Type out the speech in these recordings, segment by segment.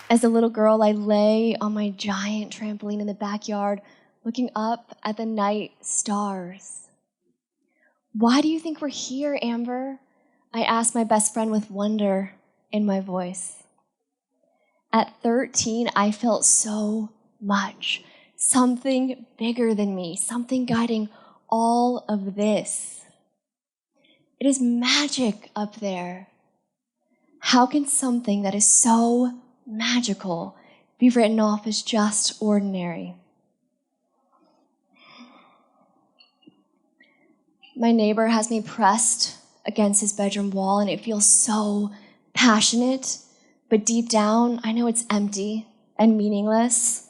As a little girl, I lay on my giant trampoline in the backyard, looking up at the night stars. Why do you think we're here, Amber? I asked my best friend with wonder in my voice. At 13, I felt so much. Something bigger than me, something guiding all of this. It is magic up there. How can something that is so magical be written off as just ordinary? My neighbor has me pressed against his bedroom wall, and it feels so passionate, but deep down, I know it's empty and meaningless.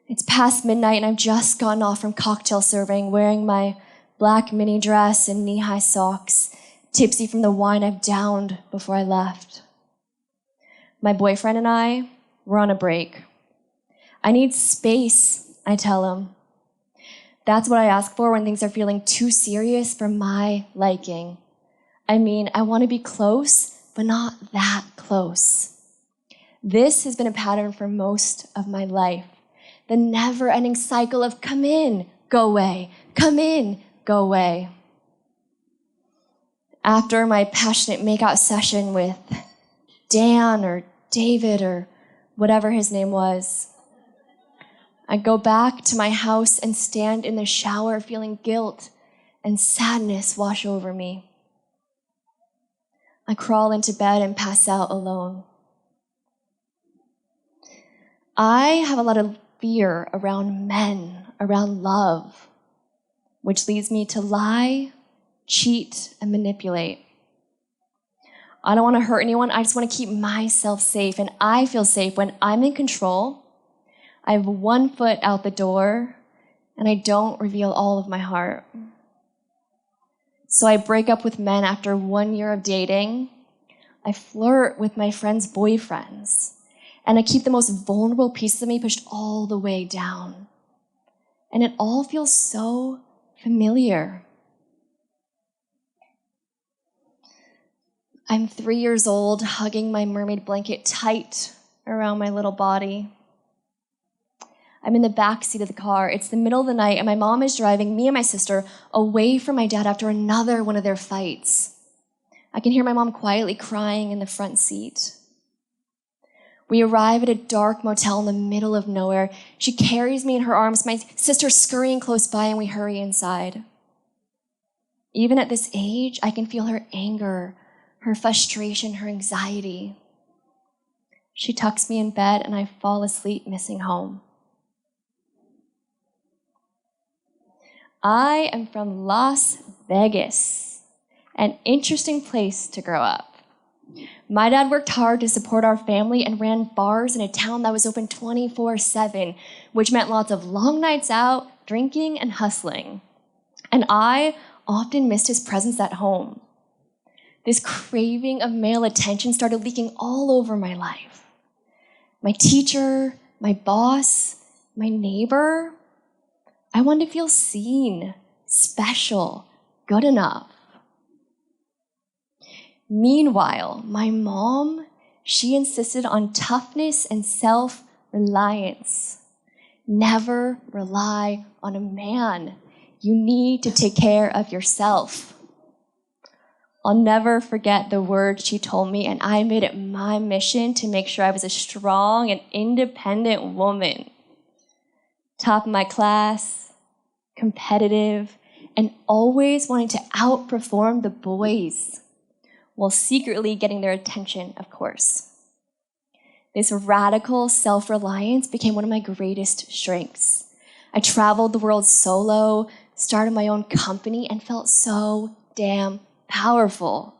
It's past midnight, and I've just gotten off from cocktail serving, wearing my black mini dress and knee-high socks, tipsy from the wine I've downed before I left. My boyfriend and I, we're on a break. I need space, I tell him. That's what I ask for when things are feeling too serious for my liking. I mean, I want to be close, but not that close. This has been a pattern for most of my life. The never-ending cycle of come in, go away, come in, go away. After my passionate makeout session with Dan or David or whatever his name was, I go back to my house and stand in the shower feeling guilt and sadness wash over me. I crawl into bed and pass out alone. I have a lot of fear around men, around love, which leads me to lie, cheat, and manipulate. I don't want to hurt anyone. I just want to keep myself safe, and I feel safe when I'm in control. I have one foot out the door, and I don't reveal all of my heart. So I break up with men after 1 year of dating. I flirt with my friends' boyfriends, and I keep the most vulnerable pieces of me pushed all the way down. And it all feels so familiar. I'm 3 years old, hugging my mermaid blanket tight around my little body. I'm in the back seat of the car. It's the middle of the night, and my mom is driving me and my sister away from my dad after another one of their fights. I can hear my mom quietly crying in the front seat. We arrive at a dark motel in the middle of nowhere. She carries me in her arms, my sister scurrying close by, and we hurry inside. Even at this age, I can feel her anger, her frustration, her anxiety. She tucks me in bed, and I fall asleep missing home. I am from Las Vegas, an interesting place to grow up. My dad worked hard to support our family and ran bars in a town that was open 24/7, which meant lots of long nights out, drinking and hustling. And I often missed his presence at home. This craving of male attention started leaking all over my life. My teacher, my boss, my neighbor. I wanted to feel seen, special, good enough. Meanwhile, my mom, she insisted on toughness and self-reliance. Never rely on a man. You need to take care of yourself. I'll never forget the words she told me, and I made it my mission to make sure I was a strong and independent woman. Top of my class, competitive, and always wanting to outperform the boys, while secretly getting their attention, of course. This radical self-reliance became one of my greatest strengths. I traveled the world solo, started my own company, and felt so damn powerful.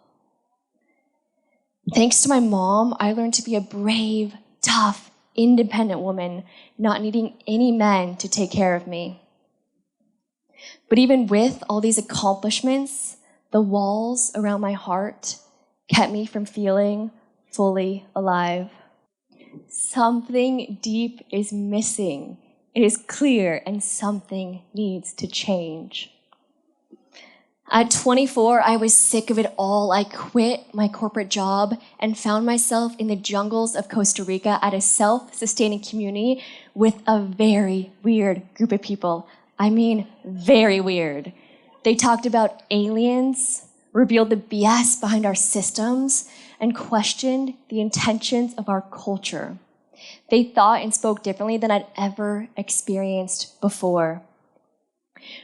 Thanks to my mom, I learned to be a brave, tough, independent woman, not needing any men to take care of me. But even with all these accomplishments, the walls around my heart kept me from feeling fully alive. Something deep is missing. It is clear, and something needs to change. At 24, I was sick of it all. I quit my corporate job and found myself in the jungles of Costa Rica at a self-sustaining community with a very weird group of people. I mean, very weird. They talked about aliens, revealed the BS behind our systems, and questioned the intentions of our culture. They thought and spoke differently than I'd ever experienced before.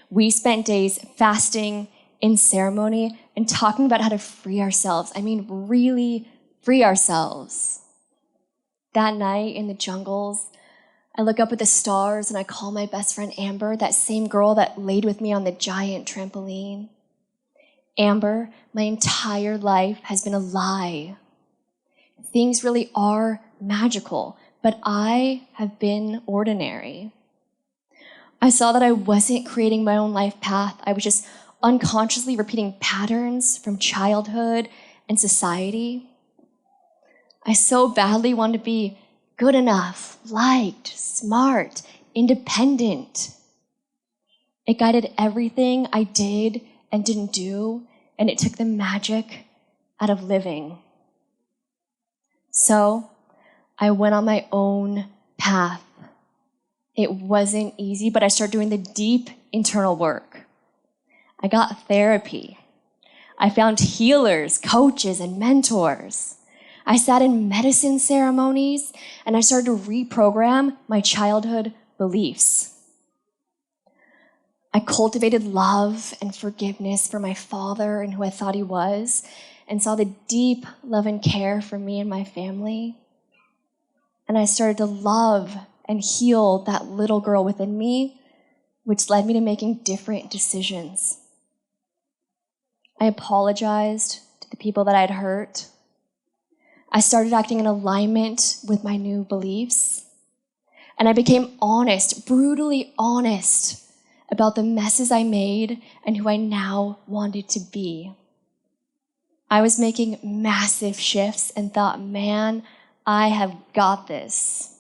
We spent days fasting, in ceremony, and talking about how to free ourselves. I mean, really free ourselves. That night in the jungles, I look up at the stars and I call my best friend Amber, that same girl that laid with me on the giant trampoline. Amber, my entire life has been a lie. Things really are magical, but I have been ordinary. I saw that I wasn't creating my own life path. I was just unconsciously repeating patterns from childhood and society. I so badly wanted to be good enough, liked, smart, independent. It guided everything I did and didn't do, and it took the magic out of living. So I went on my own path. It wasn't easy, but I started doing the deep internal work. I got therapy. I found healers, coaches, and mentors. I sat in medicine ceremonies, and I started to reprogram my childhood beliefs. I cultivated love and forgiveness for my father and who I thought he was, and saw the deep love and care for me and my family. And I started to love and heal that little girl within me, which led me to making different decisions. I apologized to the people that I'd hurt. I started acting in alignment with my new beliefs. And I became honest, brutally honest, about the messes I made and who I now wanted to be. I was making massive shifts and thought, man, I have got this.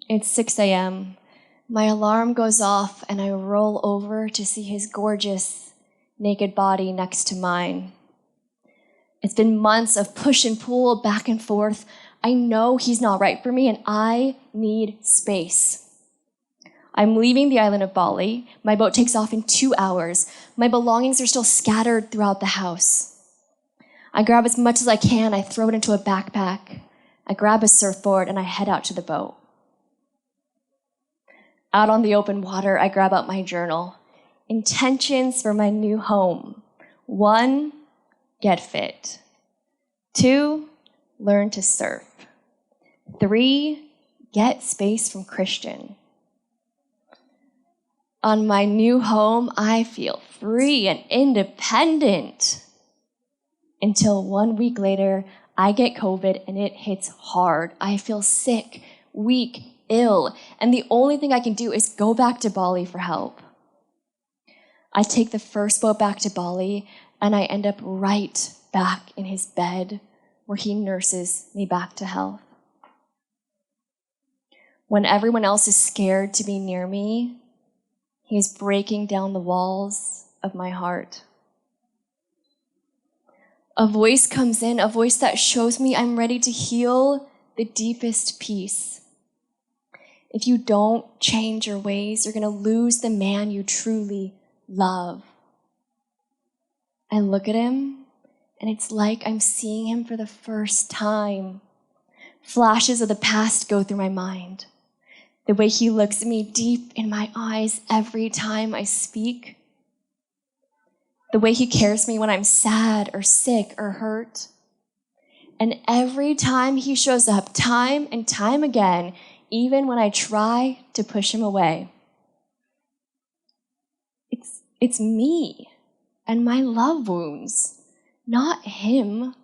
It's 6 a.m. My alarm goes off and I roll over to see his gorgeous, naked body next to mine. It's been months of push and pull, back and forth. I know he's not right for me and I need space. I'm leaving the island of Bali. My boat takes off in 2 hours. My belongings are still scattered throughout the house. I grab as much as I can. I throw it into a backpack. I grab a surfboard and I head out to the boat. Out on the open water, I grab out my journal. Intentions for my new home. 1, get fit. 2, learn to surf. 3, get space from Christian. On my new home, I feel free and independent. Until 1 week later, I get COVID and it hits hard. I feel sick, weak, ill, and the only thing I can do is go back to Bali for help. I take the first boat back to Bali, and I end up right back in his bed where he nurses me back to health. When everyone else is scared to be near me, he is breaking down the walls of my heart. A voice comes in, a voice that shows me I'm ready to heal the deepest peace. If you don't change your ways, you're going to lose the man you truly love. I look at him, and it's like I'm seeing him for the first time. Flashes of the past go through my mind. The way he looks at me deep in my eyes every time I speak. The way he cares for me when I'm sad or sick or hurt. And every time he shows up, time and time again, even when I try to push him away. It's me and my love wounds, not him.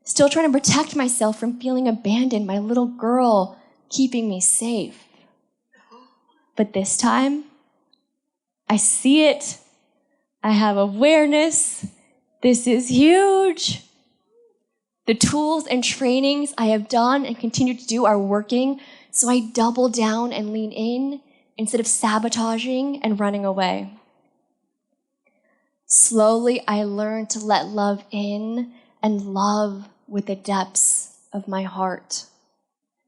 Still trying to protect myself from feeling abandoned, my little girl keeping me safe. But this time, I see it. I have awareness. This is huge. The tools and trainings I have done and continue to do are working, so I double down and lean in instead of sabotaging and running away. Slowly, I learned to let love in and love with the depths of my heart,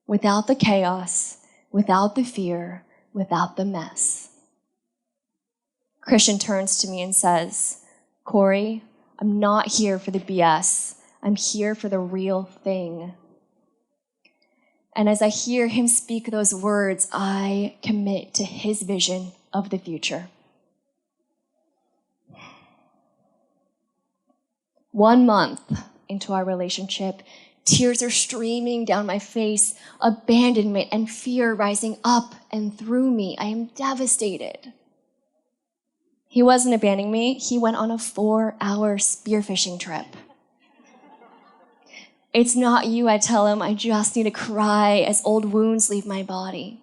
without the chaos, without the fear, without the mess. Christian turns to me and says, "Kori, I'm not here for the BS. I'm here for the real thing." And as I hear him speak those words, I commit to his vision of the future. 1 month into our relationship, tears are streaming down my face, abandonment and fear rising up and through me. I am devastated. He wasn't abandoning me. He went on a 4-hour spearfishing trip. "It's not you," I tell him. "I just need to cry as old wounds leave my body."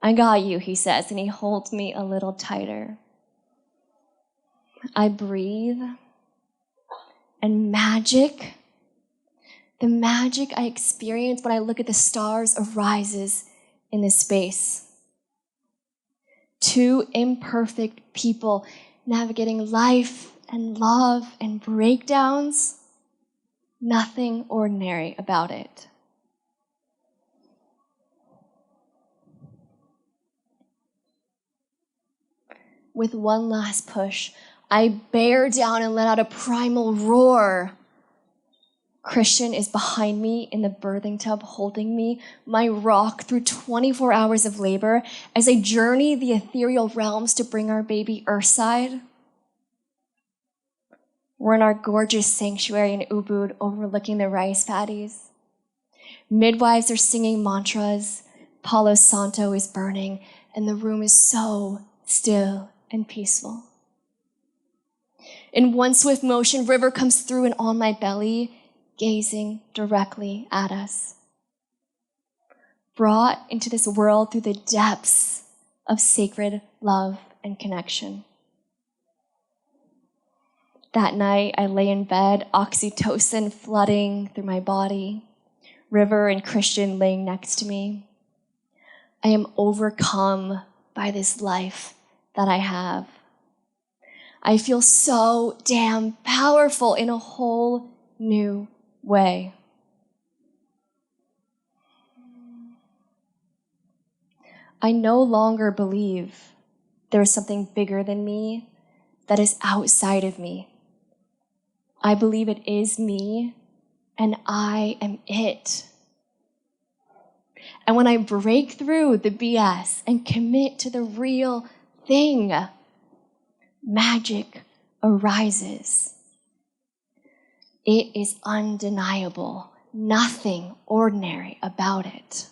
"I got you," he says, and he holds me a little tighter. I breathe, and the magic I experience when I look at the stars arises in this space. 2 imperfect people navigating life and love and breakdowns. Nothing ordinary about it. With one last push, I bear down and let out a primal roar. Christian is behind me in the birthing tub, holding me, my rock, through 24 hours of labor as I journey the ethereal realms to bring our baby earthside. We're in our gorgeous sanctuary in Ubud, overlooking the rice paddies. Midwives are singing mantras, Palo Santo is burning, and the room is so still and peaceful. In one swift motion, river comes through and on my belly, gazing directly at us. Brought into this world through the depths of sacred love and connection. That night, I lay in bed, oxytocin flooding through my body, River and Christian laying next to me. I am overcome by this life that I have. I feel so damn powerful in a whole new way. I no longer believe there is something bigger than me that is outside of me. I believe it is me, and I am it. And when I break through the BS and commit to the real thing, magic arises. It is undeniable, nothing ordinary about it.